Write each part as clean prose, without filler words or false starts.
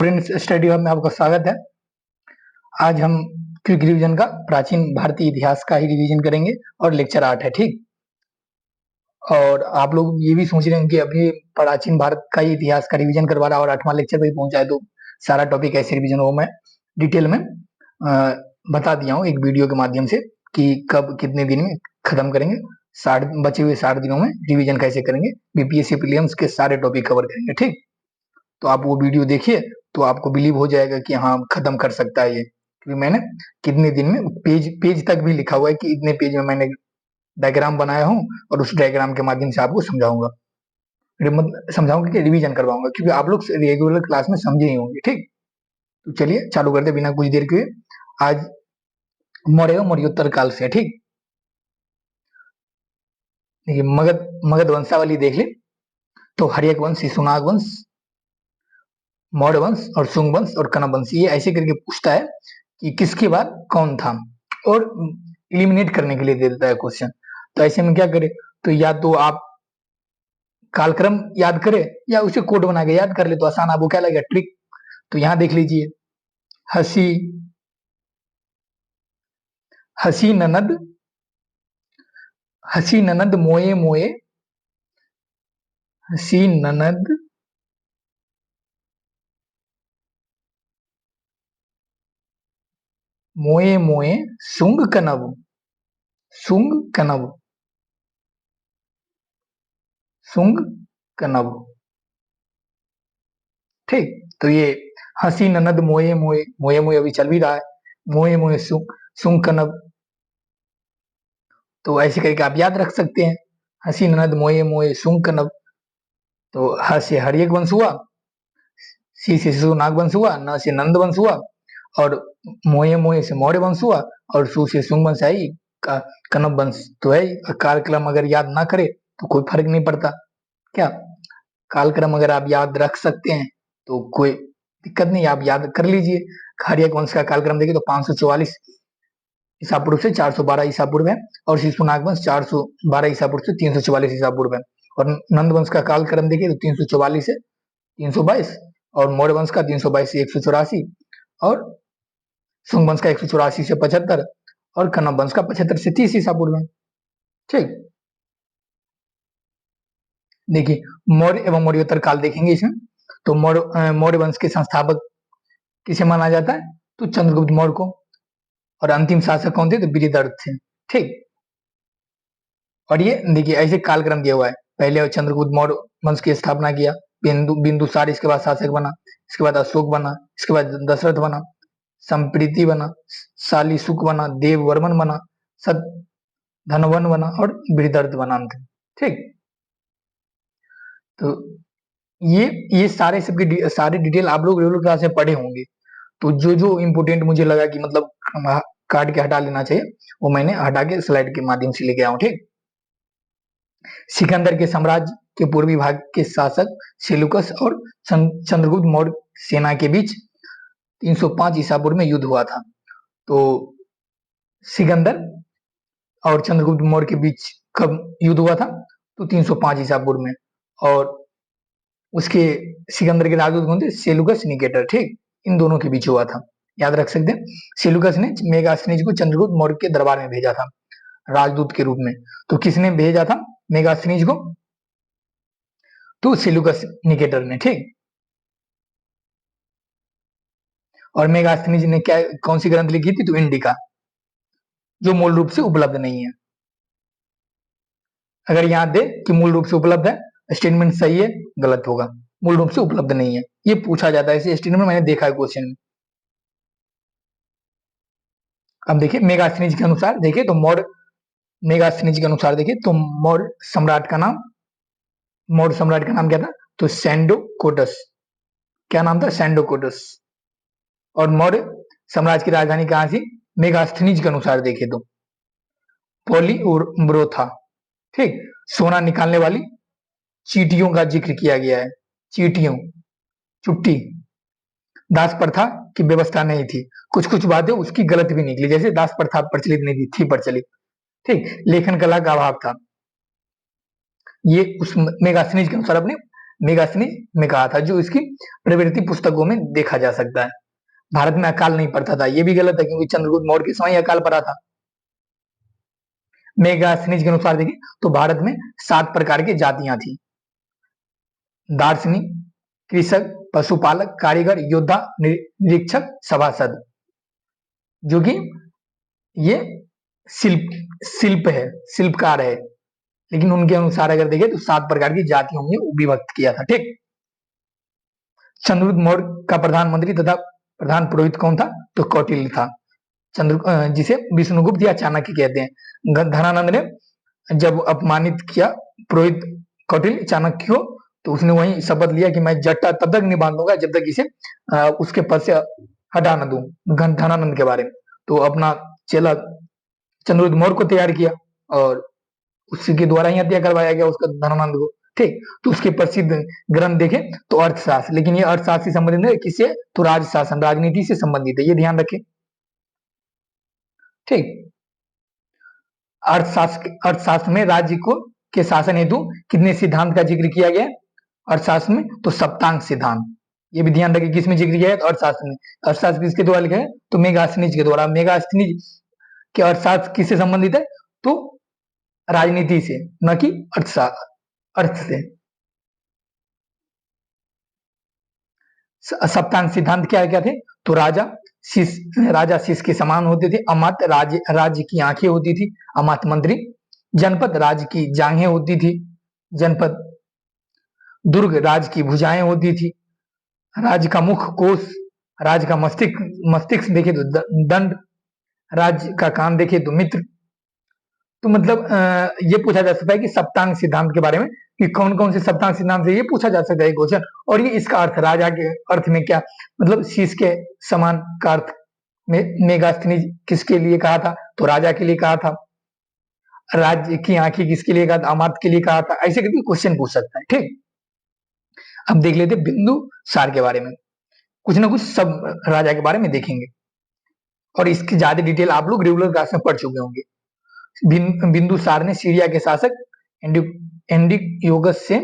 Prince study hub में आपका स्वागत है। आज हम क्विक रिवीजन का प्राचीन भारतीय इतिहास का ही रिवीजन करेंगे और लेक्चर 8 है, ठीक। और आप लोग ये भी सोच रहे हैं कि अभी प्राचीन भारत का ही इतिहास का रिवीजन करवा रहा है और 8वां लेक्चर पे पहुंचा है, तो सारा टॉपिक कैसे रिवीजन हो मैं डिटेल में बता दिया हूँ एक वीडियो के माध्यम से कि कब कितने दिन में खत्म करेंगे। बचे हुए 60 दिनों में रिवीजन कैसे करेंगे, बीपीएससी प्रीलिम्स के सारे टॉपिक कवर करेंगे, ठीक। तो आप वो वीडियो देखिए तो आपको बिलीव हो जाएगा कि हाँ खत्म कर सकता है ये, क्योंकि मैंने कितने दिन में पेज तक भी लिखा हुआ है कि इतने पेज में मैंने डायग्राम बनाया हूँ और उस डायग्राम के माध्यम से आपको समझाऊंगा कि रिवीजन करवाऊंगा, क्योंकि आप लोग रेगुलर क्लास में समझे ही होंगे, ठीक। तो चलिए चालू करते बिना कुछ देर के। आज मौर्य मौर्योत्तर काल से, ठीक। देखिए मगध वंशावली देख ले तो हर्यक वंश, शिशुनाग वंश, मौर्य वंश और शुंग वंश और कनब वंश, ये ऐसे करके पूछता है कि किसके बाद कौन था और इलिमिनेट करने के लिए दे देता है क्वेश्चन। तो ऐसे में क्या करे, तो या तो आप कालक्रम याद करे या उसे कोड बना के याद कर ले, तो आसान आपको क्या लगेगा, ट्रिक। तो यहां देख लीजिए, हसी हसी ननद मोए मोए, हसी ननद मोए मोए, शुंग कनब, शुंग कनब, शुंग कनब, ठीक। तो ये हसी ननद मोए मोए, मोए मोए अभी चल भी रहा है, मोए मोए शुंग कनब, तो ऐसे करके आप याद रख सकते हैं, हसी ननद मोए मोए शुंग कनब। तो ह से हर्यक वंश हुआ, सी से शिशुनाग वंश हुआ, न से नंद वंश हुआ, और मोए मोए से मौर्य वंश हुआ, और सु से शुंग वंश आई कनब वंश। तो है कालक्रम अगर याद ना करे तो कोई फर्क नहीं पड़ता, क्या कालक्रम अगर आप याद रख सकते हैं तो कोई दिक्कत नहीं, आप याद कर लीजिए। हर्यक वंश का कालक्रम देखिए तो 544 ईसा पूर्व से 412 ईसा पूर्व है, और शिशुनाग वंश 412 ईसा पूर्व से 344 ईसा पूर्व है, और नंद वंश का कालक्रम देखिए तो 344 से 322, और मौर्य वंश का 322 से 184, और शुंग वंश का 184 से 75, और कनब वंश का 75 से 30 ईसा पूर्व है, ठीक। देखिए मौर्य एवं मौर्योत्तर काल देखेंगे इसमें, तो मौर्य वंश के संस्थापक किसे माना जाता है, तो चंद्रगुप्त मौर्य को, और अंतिम शासक कौन थे, तो बृहदर्थ थे, ठीक। और ये देखिए ऐसे कालक्रम दिया हुआ है, पहले चंद्रगुप्त मौर्य वंश की स्थापना किया, बिंदुसार इसके बाद शासक बना, इसके बाद अशोक बना, इसके बाद दशरथ बना, संप्रीति बना, शालीसुक बना, देववर्मन बना, सत धनवन बना, और बृहदर्थ बना अंत, ठीक। तो ये सारे सबके सारे डिटेल आप लोग रेगुलर क्लास में पढ़े होंगे, तो जो जो इम्पोर्टेंट मुझे लगा कि मतलब काट के हटा लेना चाहिए वो मैंने हटा के स्लाइड के माध्यम से लेके आया हूं, ठीक। सिकंदर के साम्राज्य के पूर्वी भाग के शासक सेलुकस और चंद्रगुप्त मौर्य सेना के बीच 305 ईसा पूर्व में युद्ध हुआ था। तो सिकंदर और चंद्रगुप्त मौर्य के बीच कब युद्ध हुआ था, तो 305 ईसा पूर्व में, और उसके सिकंदर के राजदूत कौन थे, सेलुकस निकेटर, ठीक। इन दोनों के बीच हुआ था, याद रख सकते हैं। सेलुकस ने मेगास्थनीज को चंद्रगुप्त मौर्य के दरबार में भेजा था राजदूत के रूप में। तो किसने भेजा था मेगास्थनीज को, तो सेलुकस निकेटर ने, ठीक। और मेगास्थनीज ने क्या कौन सी ग्रंथ लिखी थी, तो इंडिका, जो मूल रूप से उपलब्ध नहीं है। अगर याद दे कि मूल रूप से उपलब्ध है, स्टेटमेंट सही है गलत होगा, मूल रूप से उपलब्ध नहीं है, ये पूछा जाता है, ऐसे स्टेटमेंट मैंने देखा है क्वेश्चन में। अब देखिए मेगास्थनीज के अनुसार देखिए तो मेगास्थनीज के अनुसार देखिए तो मौर्य सम्राट का नाम क्या था, तो सैंडोकोटस। क्या नाम था, सैंडोकोटस। और मौर्य साम्राज्य की राजधानी कहां थी, मेगास्थनीज के अनुसार देखे तो पोलिब्रोथा, ठीक। सोना निकालने वाली चीटियों का जिक्र किया गया है, चीटियों, चुट्टी। दास प्रथा की व्यवस्था नहीं थी, कुछ कुछ बातें उसकी गलत भी निकली, जैसे दास प्रथा प्रचलित नहीं थी प्रचलित, ठीक। लेखन कला का अभाव था, ये उस मेगास्थनीज के अनुसार अपने मेगास्थनीज में कहा था, जो इसकी प्रवृत्ति पुस्तकों में देखा जा सकता है। भारत में अकाल नहीं पड़ता था, ये भी गलत है, क्योंकि चंद्रगुप्त मौर्य के समय अकाल पड़ा था। मेगास्थनीज के अनुसार देखें तो भारत में 7 प्रकार की जातियां थी: दार्शनिक, कृषक, पशुपालक, कारीगर, योद्धा, निरीक्षक, सभासद। जो कि ये शिल्प है, शिल्पकार है, लेकिन उनके अनुसार अगर देखें तो 7 प्रकार की जातियों में विभक्त किया था। ठीक, चंद्रगुप्त मौर्य का प्रधानमंत्री तथा प्रधान पुरोहित कौन था? तो कौटिल्य था, जिसे विष्णुगुप्त या चाणक्य कहते हैं। धनानंद ने जब अपमानित किया पुरोहित कौटिल्य चाणक्य को, तो उसने वही शपथ लिया कि मैं जट्टा तब तक नहीं बांधूंगा जब तक इसे उसके पद से हटा न दूं, धनानंद के बारे में। तो अपना चेला चंद्रगुप्त मौर्य को तैयार किया और उसी के द्वारा ही हत्या करवाया गया उसका, धनानंद को। ठीक, तो उसके प्रसिद्ध ग्रंथ देखें तो अर्थशास्त्र, लेकिन ये अर्थशास्त्र से संबंधित है, किससे? तो राजशासन, राजनीति से संबंधित है, ये ध्यान रखें। ठीक, अर्थशास्त्र में राज्य को के शासन हेतु कितने सिद्धांत का जिक्र किया गया? अर्थशास्त्र में तो सप्तांग सिद्धांत, ये भी ध्यान रखें, किसमें जिक्र किया है? तो अर्थशास्त्र में। अर्थशास्त्र किसके द्वारा लिखा है? तो मेगास्थनीज के द्वारा। मेगास्थनीज के अर्थशास्त्र किससे संबंधित है? तो राजनीति से, न कि अर्थ से। सप्तांग सिद्धांत क्या क्या थे? तो राजा शीश के समान होते थे, अमात्य राज्य की आंखें होती थी, अमात्य मंत्री। जनपद राज्य की जांघें होती थी, जनपद। दुर्ग राज्य की भुजाएं होती थी, राज्य का मुख कोष, राज्य का मस्तिष्क देखे तो दंड, राज्य का कान देखे तो मित्र। तो मतलब ये पूछा जा सकता है कि सप्तांग सिद्धांत के बारे में, कि कौन कौन से सप्तांग सिद्धांत से, ये पूछा जा सकता है क्वेश्चन। और ये इसका अर्थ, राजा के अर्थ में क्या मतलब, शीश के समान का अर्थ में मेगास्थनीज किसके लिए कहा था? तो राजा के लिए कहा था। राज्य की आंखें किसके लिए कहा था? अमात्य के लिए कहा था। ऐसे करके क्वेश्चन पूछ सकता है। ठीक, अब देख लेते बिंदुसार के बारे में, कुछ ना कुछ सब राजा के बारे में देखेंगे, और इसकी ज्यादा डिटेल आप लोग रेगुलर क्लास में पढ़ चुके होंगे। बिंदुसार ने सीरिया के शासक एंटियोकस से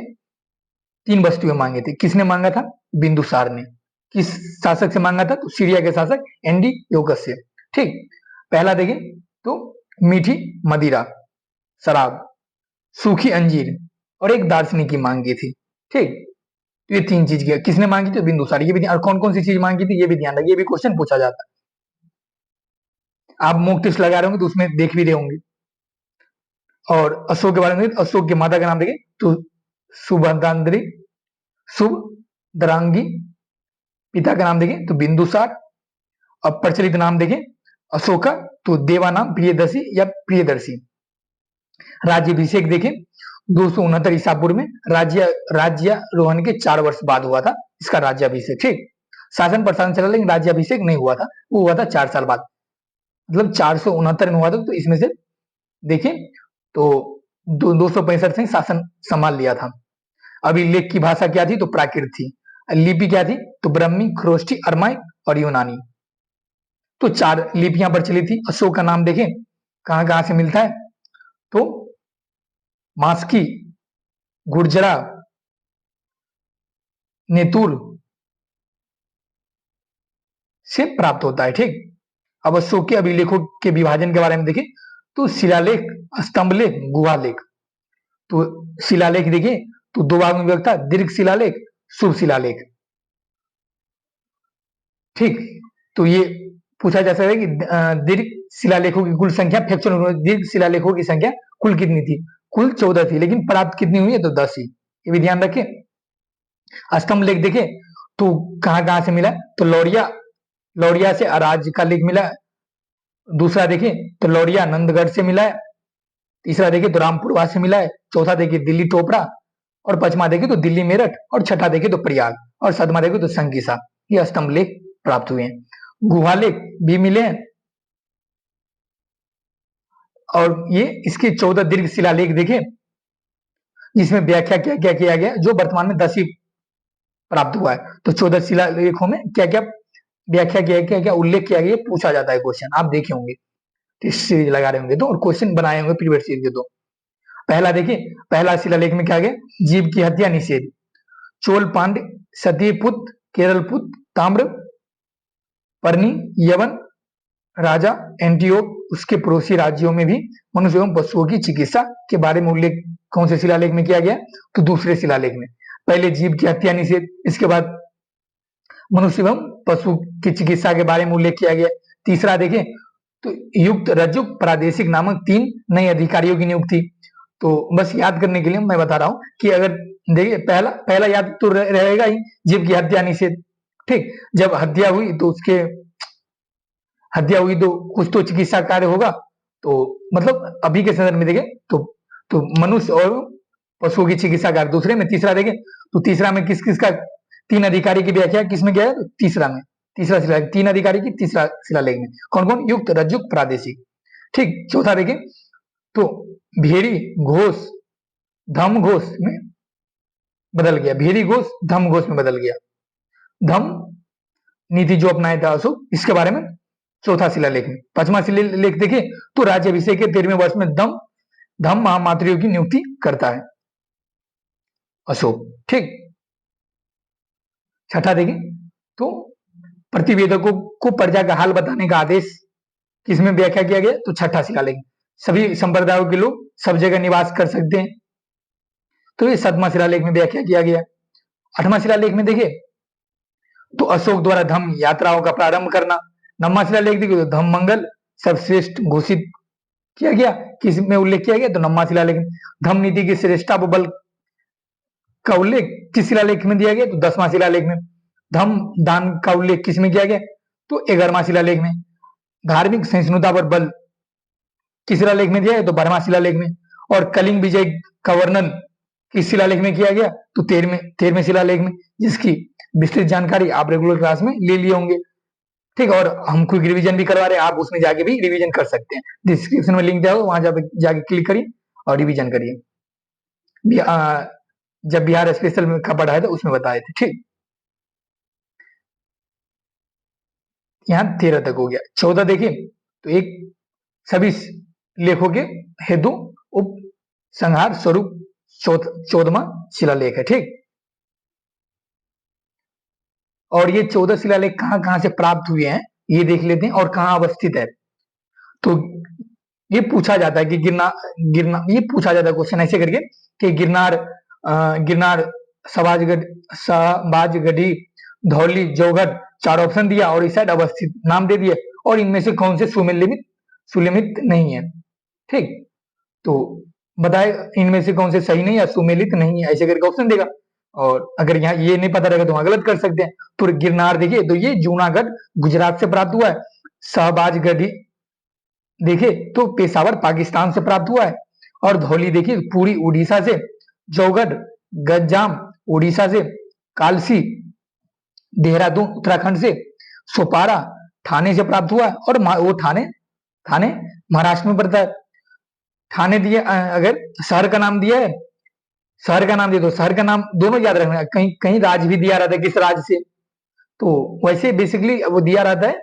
3 वस्तुएं मांगे थे। किसने मांगा था? बिंदुसार ने। किस शासक से मांगा था? तो सीरिया के शासक एंटियोकस से। ठीक, पहला देखें तो मीठी मदिरा, शराब, सूखी अंजीर और एक दार्शनिक की मांगी थी। ठीक, तो ये 3 चीज किसने मांगी थी? बिंदुसार। ये भी, और कौन कौन सी चीज मांगी थी ये भी ध्यान रखिए, ये भी क्वेश्चन पूछा जाता है। आप मॉक टेस्ट लगा रहे होंगे तो उसमें देख भी रहे होंगे। और अशोक के बारे में, अशोक की माता का नाम देखें तो सुभद्रांगी, सुभद्रांगी। पिता का नाम देखें तो बिंदुसार। और प्रचलित नाम देखें अशोका, तो देवा नाम प्रियदर्शी या प्रियदर्शी। राज्याभिषेक देखें 269 ईसा पूर्व में, राज्यारोहण के 4 वर्ष बाद हुआ था इसका राज्याभिषेक। ठीक, शासन प्रशासन चला, लेकिन राज्याभिषेक नहीं हुआ था, वो हुआ था 4 साल बाद, मतलब 469 में हुआ था। तो इसमें से देखें तो 265 से शासन संभाल लिया था। अभिलेख की भाषा क्या थी? तो प्राकृत थी। लिपि क्या थी? तो ब्रह्मी, खरोष्ठी, अरमाई और यूनानी। तो 4 लिपियां प्रचलित थी। अशोक का नाम देखें कहां कहां से मिलता है? तो मास्की, गुर्जरा, नेतुर से प्राप्त होता है। ठीक, अब अशोक के अभिलेखों के विभाजन के बारे में देखें तो शिलालेख, स्तंभलेख, गुहालेख। तो शिलालेख देखिए तो 2 भाग में विभक्त था, दीर्घ शिलालेख, शुभ शिलालेख। ठीक, तो ये पूछा जा सकता है कि दीर्घ शिलालेखों की कुल संख्या, फैक्चुअल दीर्घ शिलालेखों की संख्या कुल कितनी थी? कुल 14 थी, लेकिन प्राप्त कितनी हुई है? तो 10 ही, ये भी ध्यान रखें। स्तंभ लेख देखे तो कहां कहां से मिला? तो लौरिया से अराज का लेख मिला। दूसरा देखे तो लौरिया नंदगढ़ से मिला है। तीसरा देखे तो रामपुरवा से मिला है। चौथा देखे दिल्ली टोपरा। और पांचवा देखे तो दिल्ली मेरठ। और छठा देखे तो प्रयाग। और सातवां देखे तो संकिसा। ये स्तंभ लेख प्राप्त हुए हैं। गुहा लेख भी मिले हैं, और ये इसके 14 दीर्घ शिलालेख देखे जिसमें व्याख्या क्या क्या किया गया, जो वर्तमान में 10 ही प्राप्त हुआ है। तो 14 शिलालेखों में क्या क्या व्याख्या किया, क्या क्या उल्लेख किया गया, पूछा जाता है क्वेश्चन, आप देखे होंगे, सीरीज लगा रहे होंगे तो, और क्वेश्चन बनाए होंगे प्रीवियस सीरीज के। तो पहला देखिए, पहला शिलालेख में क्या गया? जीव की हत्या निषेध। चोल पांड्य, सतीपुत्र, केरलपुत्र, ताम्र पर्णी, यवन राजा, एंटीओक, उसके पड़ोसी राज्यों में भी मनुष्य एवं पशुओं की चिकित्सा के बारे में उल्लेख कौन से शिलालेख में किया गया? तो दूसरे शिलालेख में। पहले जीव की हत्या निषेध, इसके बाद मनुष्य एवं पशु की चिकित्सा के बारे में उल्लेख किया गया। तीसरा देखें तो युक्त रज्जुक प्रादेशिक नामक 3 नए अधिकारियों की नियुक्ति। तो बस याद करने के लिए मैं बता रहा हूं कि अगर देखिए पहला याद तो रहेगा ही जीव की हत्या निषेध। ठीक, जब हत्या हुई तो कुछ तो चिकित्सा कार्य होगा। तो मतलब अभी के संदर्भ में देखें तो मनुष्य और पशुओं की चिकित्सा कार्य दूसरे में। तीसरा देखें तो तीसरा में किस किस का 3 अधिकारी की व्याख्या किसमें किया है? तो तीसरा शिलालेख 3 अधिकारी की तीसरा शिलालेख में। कौन कौन? युक्त, रज्जुक, प्रादेशिक। ठीक, चौथा देखें तो भेड़ी घोष धम घोष में बदल गया। भेड़ी घोष धम घोष में बदल गया। धम नीति जो अपनाया था अशोक, इसके बारे में चौथा शिलालेख में। 5वां शिलालेख देखें तो राज्याभिषेक के 13वें वर्ष में धम महामात्रियों की नियुक्ति करता है अशोक। ठीक, छठा देखें तो प्रतिवेदकों को प्रजा का हाल बताने का आदेश किसमें व्याख्या किया गया? तो छठा शिलालेख। सभी संप्रदायों के लोग सब जगह निवास कर सकते हैं, तो ये 7वां शिलालेख में व्याख्या किया गया। 8वां शिलालेख में देखिए तो अशोक द्वारा धम्म यात्राओं का प्रारंभ करना। 9वां शिलालेख देखिए तो धम्म मंगल सर्वश्रेष्ठ घोषित किया गया। किस में उल्लेख किया गया? तो 9वां शिलालेख में। धम्म नीति की श्रेष्ठता व बल का उल्लेख किस शिलालेख में दिया गया? तो 10वां शिलालेख में। धम्म दान का उल्लेख किस में किया गया? तो 11वां शिलालेख में। धार्मिक सहिष्णुता पर बल किस शिलालेख में दिया है? तो 12वां शिलालेख में। और कलिंग विजय का वर्णन किस शिलालेख में किया गया? तो 13वें शिलालेख में, जिसकी विस्तृत जानकारी आप रेगुलर क्लास में ले लिए होंगे। ठीक, और हम क्विक रिवीजन भी करवा रहे हैं, आप उसमें जाके भी रिवीजन कर सकते हैं। डिस्क्रिप्शन में लिंक दिया हो, वहां जाके क्लिक करिए और रिवीजन करिए। जब बिहार स्पेशल में का पढ़ाया था उसमें बताए थे। ठीक, यहाँ 13 तक हो गया। 14 देखिए तो एक सभी लेखों के हेतु उप संहार स्वरूप 14वां शिलालेख है। ठीक, और ये 14 शिलालेख कहां से प्राप्त हुए हैं ये देख लेते हैं और कहां अवस्थित है। तो ये पूछा जाता है कि गिरनार ये पूछा जाता है क्वेश्चन ऐसे करके कि गिरनार सबाजगढ़ी धौली जौगढ़ 4 ऑप्शन दिया और इस साइड अवस्थित नाम दे दिया और इनमें से कौन से सुमेलित नहीं है। ठीक, तो बताए इनमें से कौन से सही नहीं है, सुमेलित नहीं है, ऐसे करके ऑप्शन देगा। और अगर यहाँ ये नहीं पता रहेगा तो वहां गलत कर सकते हैं। तो गिरनार देखिए तो ये जूनागढ़ गुजरात से प्राप्त हुआ है। शहबाजगढ़ी देखिए तो पेशावर पाकिस्तान से प्राप्त हुआ है। और धौली देखिए पूरी उड़ीसा से। जौगढ़ गंजाम उड़ीसा से। कालसी देहरादून उत्तराखंड से। सोपारा ठाणे से प्राप्त हुआ है और वो ठाणे महाराष्ट्र में पड़ता है। ठाणे दिए अगर शहर का नाम दिया है, शहर का नाम दिया तो शहर का नाम दोनों याद रखना। कहीं कहीं राज्य भी दिया रहता है किस राज्य से, तो वैसे बेसिकली वो दिया रहता है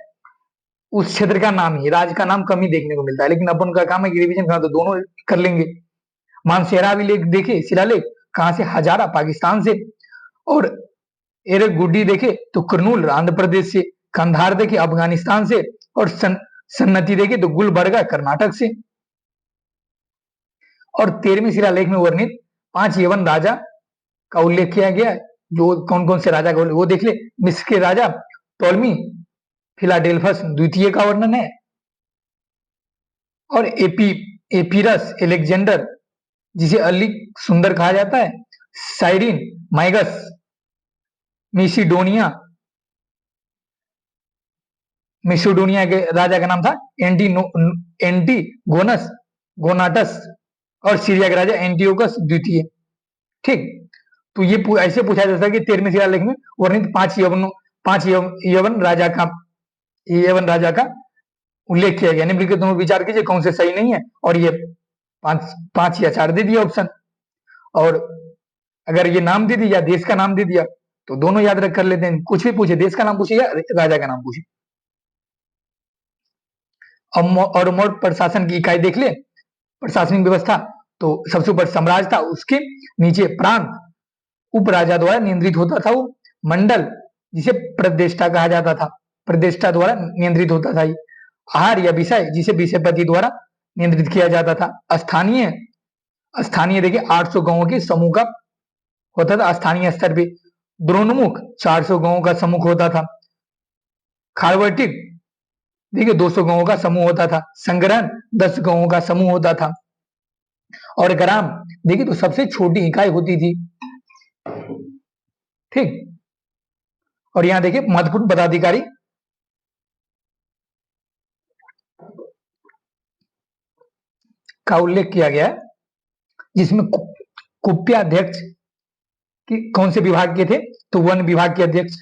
उस क्षेत्र का नाम ही, राज्य का नाम कम ही देखने को मिलता है। लेकिन अपन का काम है कि रिवीजन करना, तो दोनों कर लेंगे। मानसेरा भी लेख देखे शिलालेख कहां से? हजारा पाकिस्तान से। और एरेगुड्डी देखे तो कुर्नूल आंध्र प्रदेश से। कंधार देखे अफगानिस्तान से। और सन्नति देखे तो गुलबर्गा कर्नाटक से। और 13वें शिलालेख में वर्णित 5 यवन राजा का उल्लेख किया गया है। जो कौन कौन से राजा का वो देख ले। मिस्र के राजा टोलमी फिलाडेल्फस द्वितीय का वर्णन है। और एपीरस एलेक्जेंडर जिसे अली सुंदर कहा जाता है। साइरिन माइगस मिसोडोनिया के राजा का नाम था गोनाटस। और सीरिया के राजा एंटियोकस द्वितीय। ठीक, तो ये ऐसे पूछा जाता है कि 13वें शिलालेख में वर्णित 5 यवन राजा का उल्लेख किया गया। निम्नलिखित दोनों विचार कीजिए कौन से सही नहीं है। और ये 5 या 4 दे दिया ऑप्शन। और अगर ये नाम दे दिया, देश का नाम दे दिया, तो दोनों याद रख कर लेते हैं। कुछ भी पूछे, देश का नाम पूछे या राजा का नाम पूछे। और मोट प्रशासन की इकाई देख ले, प्रशासनिक व्यवस्था। तो सबसे ऊपर साम्राज्य था, उसके नीचे प्रांत, उपराजा द्वारा नियंत्रित होता था वो। मंडल जिसे प्रदेष्टा कहा जाता था, प्रदेष्टा द्वारा नियंत्रित होता था ये। आहार या विषय जिसे विषयपति द्वारा नियंत्रित किया जाता था। स्थानीय, स्थानीय देखिए 800 गांवों के समूह का होता था स्थानीय स्तर पे। द्रोणमुख 400 गांवों का समूह होता था। खारवर्टिक देखिए 200 गांवों का समूह होता था। संग्रहण 10 गांवों का समूह होता था। और ग्राम देखिए तो सबसे छोटी इकाई होती थी, ठीक। और यहां देखिए महत्वपूर्ण पदाधिकारी का उल्लेख किया गया है, जिसमें कुप्याध्यक्ष कि कौन से विभाग के थे, तो वन विभाग के अध्यक्ष,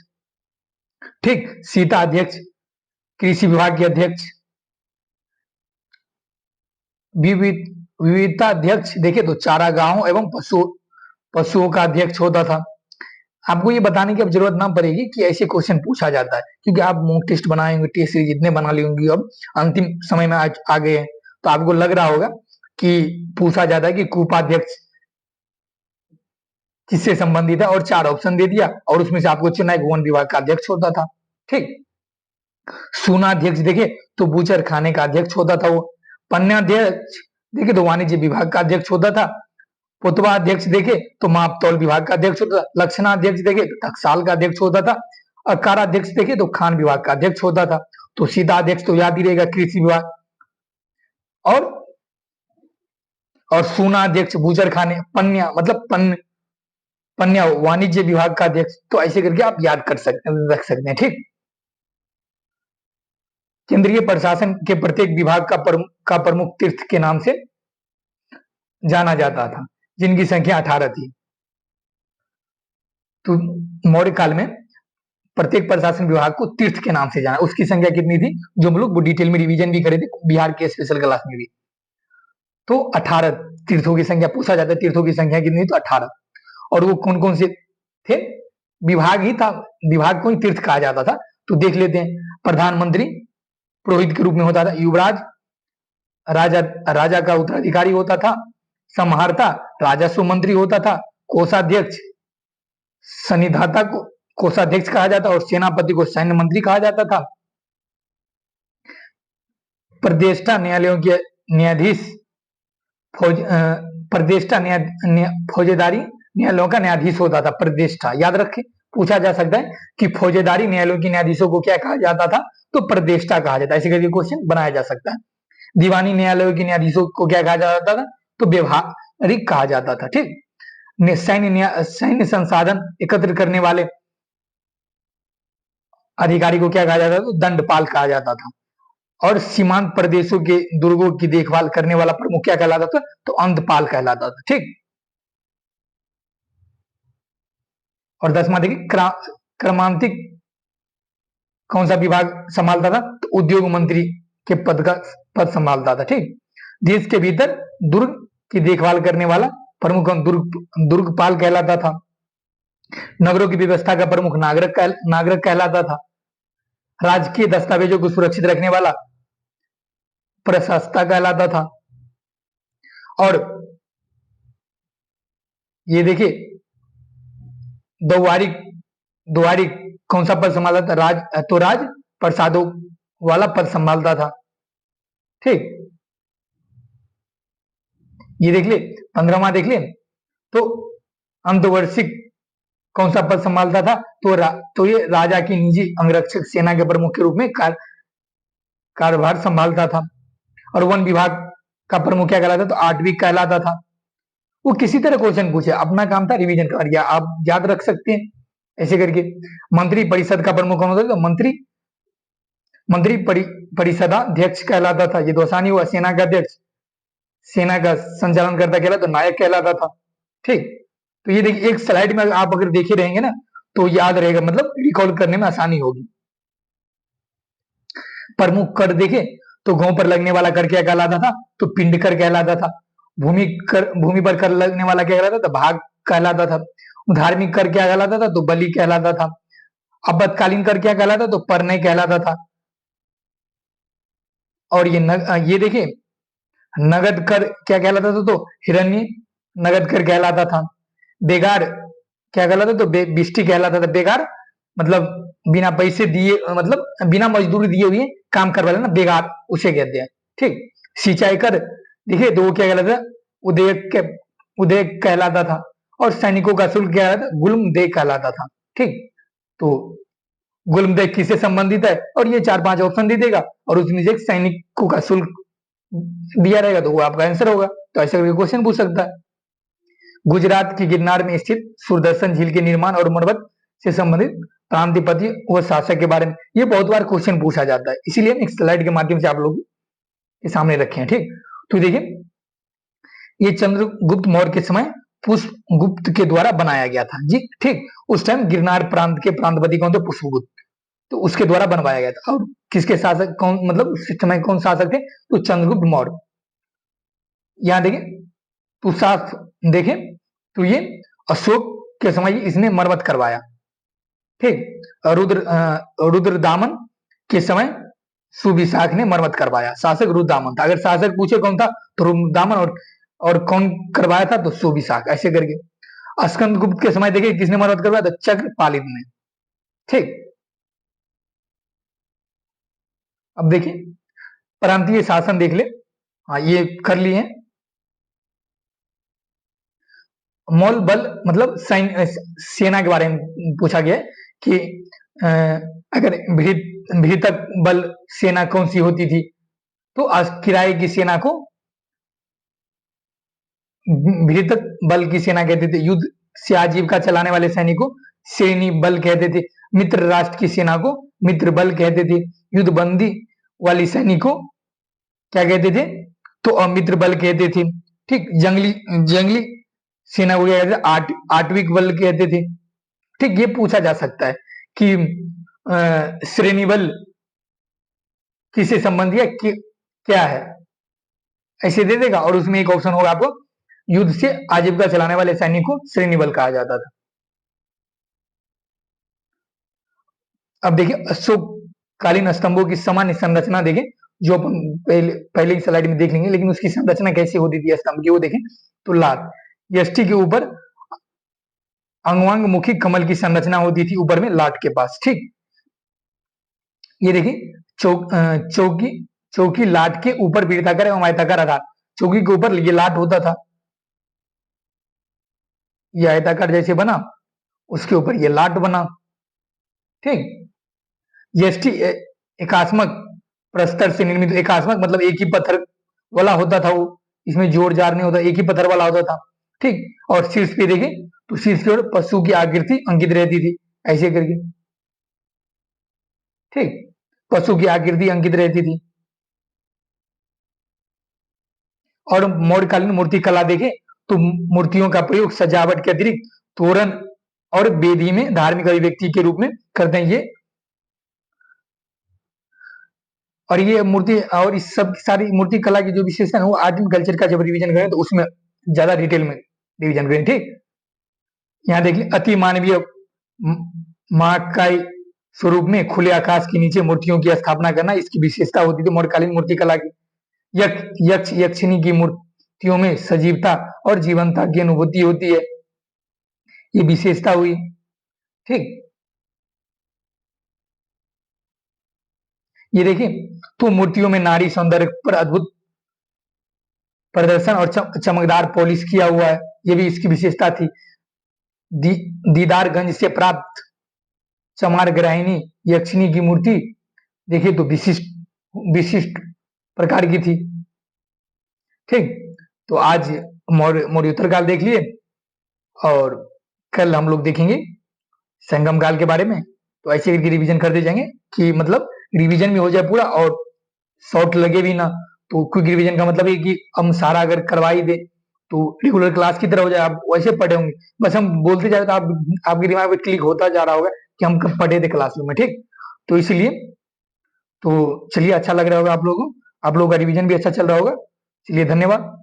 ठीक। सीता अध्यक्ष कृषि विभाग के अध्यक्ष। विविधता अध्यक्ष देखे तो चारागाहों एवं पशुओं का अध्यक्ष होता था। आपको ये बताने की अब जरूरत ना पड़ेगी कि ऐसे क्वेश्चन पूछा जाता है, क्योंकि आप मॉक टेस्ट बनाएंगे, टेस्ट सीरीज जितने बना ली होंगी, अब अंतिम समय में आ गए हैं, तो आपको लग रहा होगा कि पूछा जाता है कि कूपाध्यक्ष किससे संबंधित है, और 4 ऑप्शन दे दिया और उसमें से आपको चुना एक वन विभाग का अध्यक्ष होता था, ठीक। सूनाध्यक्ष देखे तो बूचर खाने का अध्यक्ष होता था वो। पन्याध्यक्ष देखे तो वाणिज्य विभाग का अध्यक्ष होता था। पुतवा अध्यक्ष देखे तो माप तौल विभाग का अध्यक्ष होता था। लक्षणाध्यक्ष देखे तो टकसाल का अध्यक्ष होता था। और काराध्यक्ष देखे तो खान विभाग का अध्यक्ष होता था। तो सीधा अध्यक्ष तो याद ही रहेगा कृषि विभाग। और सूनाध्यक्ष बूचर खाने, पन्या मतलब पन्या वाणिज्य विभाग का अध्यक्ष। तो ऐसे करके आप याद कर सकते हैं, रख सकते हैं, ठीक। केंद्रीय प्रशासन के प्रत्येक विभाग का प्रमुख तीर्थ के नाम से जाना जाता था, जिनकी संख्या 18 थी। तो मौर्य काल में प्रत्येक प्रशासन विभाग को तीर्थ के नाम से जाना, उसकी संख्या कितनी थी, जो हम लोग डिटेल में रिवीजन भी करे थे बिहार के स्पेशल क्लास में भी। तो 18 तीर्थों की संख्या पूछा जाता है, तीर्थों की संख्या कितनी, तो 18। और वो कौन कौन से थे, विभाग ही था, विभाग को ही तीर्थ कहा जाता था। तो देख लेते हैं। प्रधानमंत्री पुरोहित के रूप में होता था। युवराज राजा का उत्तराधिकारी होता था। संहारता राजस्व मंत्री होता था। कोषाध्यक्ष सन्निधाता को कोषाध्यक्ष कहा जाता, और सेनापति को सैन्य मंत्री कहा जाता था। प्रदेष्टा न्यायालयों के न्यायाधीश प्रदेष्टा फौजेदारी न्यायालयों का न्यायाधीश होता था। प्रदेष्टा याद रखें, पूछा जा सकता है कि फौजेदारी न्यायालयों के न्यायाधीशों को क्या कहा जाता था, तो प्रदेष्टा कहा जाता है। ऐसे करके क्वेश्चन बनाया जा सकता है। दीवानी न्यायालयों के न्यायाधीशों को क्या कहा जाता था, तो व्यवहारिक कहा जाता था, ठीक। सैन्य संसाधन एकत्र करने वाले अधिकारी को क्या कहा जाता था, तो दंडपाल कहा जाता था। और सीमांत प्रदेशों के दुर्गों की देखभाल करने वाला प्रमुख क्या कहलाता था, तो अंधपाल कहलाता था, ठीक। और 10वां देखिए क्रमांतिक कौन सा विभाग संभालता था, तो उद्योग मंत्री के पद संभालता था, ठीक। देश के भीतर दुर्ग की देखभाल करने वाला प्रमुख दुर्गपाल कहलाता था। नगरों की व्यवस्था का प्रमुख नागरिक कहलाता था। राजकीय दस्तावेजों को सुरक्षित रखने वाला प्रशासक कहलाता था। और ये देखिए द्वारिक कौन सा पद संभालता था, राज प्रसादों वाला पद संभालता था, ठीक। ये देख ले 15वां देख ले, तो अंतवर्षिक कौन सा पद संभालता था, तो ये राजा की निजी अंगरक्षक सेना के प्रमुख के रूप में कार्यभार संभालता था। और वन विभाग का प्रमुख क्या कहलाता, तो आठवीं कहलाता था। वो किसी तरह क्वेश्चन पूछे, अपना काम था रिवीजन कर दिया, आप याद रख सकते हैं ऐसे करके। मंत्री परिषद का प्रमुख कौन होता था, तो मंत्री परिषदाध्यक्ष कहलाता था। ये दोसानी हुआ। सेना का अध्यक्ष सेना का संचालन करता कहलाता, तो नायक कहलाता था, ठीक। तो ये देखिए एक स्लाइड में आप अगर देखे रहेंगे ना, तो याद रहेगा, मतलब रिकॉल करने में आसानी होगी। प्रमुख कर देखे तो गांव पर लगने वाला कर क्या कहलाता था, तो पिंड कर कहलाता था। भूमि पर कर लगने वाला क्या कहलाता था, भाग कहलाता था। धार्मिक कर क्या कहलाता था, तो बलि कहलाता था। आपातकालीन कर क्या कहलाता, तो परनय कहलाता था। और ये देखिए नगद कर क्या कहलाता था, तो हिरण्य नगद कर कहलाता था। बेगार क्या कहलाता? तो बिष्टी कहलाता था। बेगार मतलब बिना पैसे दिए, मतलब बिना मजदूरी दिए हुए काम करवा लेना, बेगार उसे कहते हैं। ठीक। सिंचाई कर, देखिए तो वो क्या कहलाता? उदयक कहलाता था। और सैनिकों का शुल्क क्या कहलाता? गुल्मदेय कहलाता था। ठीक। तो गुल्मदेय किससे संबंधित है? और ये 4-5 ऑप्शन दे देगा और उसमें नीचे सैनिकों का शुल्क दिया रहेगा, तो वो आपका आंसर होगा। तो ऐसा करके क्वेश्चन पूछ सकता है। गुजरात के गिरनार में स्थित सुदर्शन झील के निर्माण और मरम्मत से संबंधित प्रांतिपति व शासक के बारे में ये बहुत बार क्वेश्चन पूछा जाता है, इसीलिए हम एक स्लाइड के माध्यम से आप लोग के सामने रखे हैं। ठीक। तो देखिए, ये चंद्रगुप्त मौर्य के समय पुष्पगुप्त के द्वारा बनाया गया था जी। ठीक। उस टाइम गिरनार प्रांत के प्रांतपति कौन थे? पुष्पगुप्त। तो उसके द्वारा बनवाया गया था। और किसके शासक कौन, मतलब उस समय कौन शासक थे? तो चंद्रगुप्त मौर्य। यहाँ देखें तो साफ देखें तो ये अशोक के समय इसने मरम्मत करवाया। ठीक। रुद्रदामन के समय सुविशाख ने मरम्मत करवाया। शासक रुद्रदामन था। अगर शासक पूछे कौन था तो रुद्रदामन, और कौन करवाया था तो सुविशाख, ऐसे करके। स्कंदगुप्त के समय देखिए किसने मरम्मत करवाया? तो चक्रपालित ने। ठीक। अब देखिए प्रांतीय शासन देख ले। हाँ, ये कर लिए। मौल बल मतलब सेना के बारे में पूछा गया है कि अगर भीतक बल सेना कौन सी होती थी? तो किराए की सेना को भीतक बल की सेना कहते थे। युद्ध से आजीविका चलाने वाले सैनिक को श्रेणी बल कहते थे। मित्र राष्ट्र की सेना को मित्र बल कहते थे। युद्धबंदी वाली सैनिक को क्या कहते थे? तो अमित्र बल कहते थे। ठीक। जंगली जंगली सेना को क्या कहते थे? आटविक बल कहते थे। ठीक। ये पूछा जा सकता है कि श्रेणी बल किससे संबंधित है क्या है, ऐसे दे देगा। और उसमें एक ऑप्शन होगा आपको, युद्ध से आजीविका चलाने वाले सैनिक को श्रेणी बल कहा जाता था। अब देखिए अशोककालीन स्तंभों की सामान्य संरचना देखें, जो अपन पहले ही स्लाइड में देख लेंगे, लेकिन उसकी संरचना कैसी होती थी स्तंभ की वो देखें। तो लात यष्टि के ऊपर अंगवांग मुखी कमल की संरचना होती थी, ऊपर में लाट के पास। ठीक। ये देखिए चौकी चौकी लाट के ऊपर वृत्ताकार एवं आयताकार आधार। चौकी के ऊपर ये लाट होता था, ये आयताकार जैसे बना, उसके ऊपर ये लाट बना। ठीक। यष्टि एकात्मक प्रस्तर से निर्मित, एकात्मक मतलब एक ही पत्थर वाला होता था वो, इसमें जोड़ जार नहीं होता, एक ही पत्थर वाला होता था। ठीक। और शीर्ष पे देखें तो शीर्ष की ओर पशु की आकृति अंकित रहती थी, ऐसे करके। ठीक। पशु की आकृति अंकित रहती थी। और मौर्यकालीन मूर्ति कला देखें तो मूर्तियों का प्रयोग सजावट के अतिरिक्त तोरण और वेदी में धार्मिक अभिव्यक्ति के रूप में करते हैं ये। और ये मूर्ति और इस सब सारी मूर्ति कला की जो विशेषता है वो आर्ट एंड कल्चर का जब रिवीजन करें तो उसमें ज्यादा डिटेल में रिवीजन करें। ठीक। यहाँ देखिए अति मानवीय महाकाय स्वरूप में खुले आकाश के नीचे मूर्तियों की स्थापना करना इसकी विशेषता होती थी मौर्यकालीन मूर्ति कला की। यक्ष यक्षिणी की मूर्तियों में सजीवता और जीवंतता की अनुभूति होती है, ये विशेषता हुई। ठीक। ये देखिए तो मूर्तियों में नारी सौंदर्य पर अद्भुत प्रदर्शन और चमकदार पॉलिश किया हुआ है, ये भी इसकी विशेषता थी। दीदारगंज से प्राप्त चमार ग्राहिणी यक्षिणी की मूर्ति देखिए तो विशिष्ट विशिष्ट प्रकार की थी। ठीक। तो आज मौर्योत्तर काल देख लिए और कल हम लोग देखेंगे संगम काल के बारे में। तो ऐसे करके रिवीजन करते जाएंगे कि मतलब रिवीजन भी हो जाए पूरा और शॉर्ट लगे भी ना। तो क्विक रिवीजन का मतलब है कि हम सारा अगर करवा ही दे तो रेगुलर क्लास की तरह हो जाए, आप वैसे पढ़े होंगे, बस हम बोलते जाए तो आपके दिमाग में क्लिक होता जा रहा होगा कि हम कब पढ़े थे क्लासरूम में। ठीक। तो इसलिए तो चलिए अच्छा लग रहा होगा आप लोगों को, आप लोगों का रिवीजन भी अच्छा चल रहा होगा। चलिए धन्यवाद।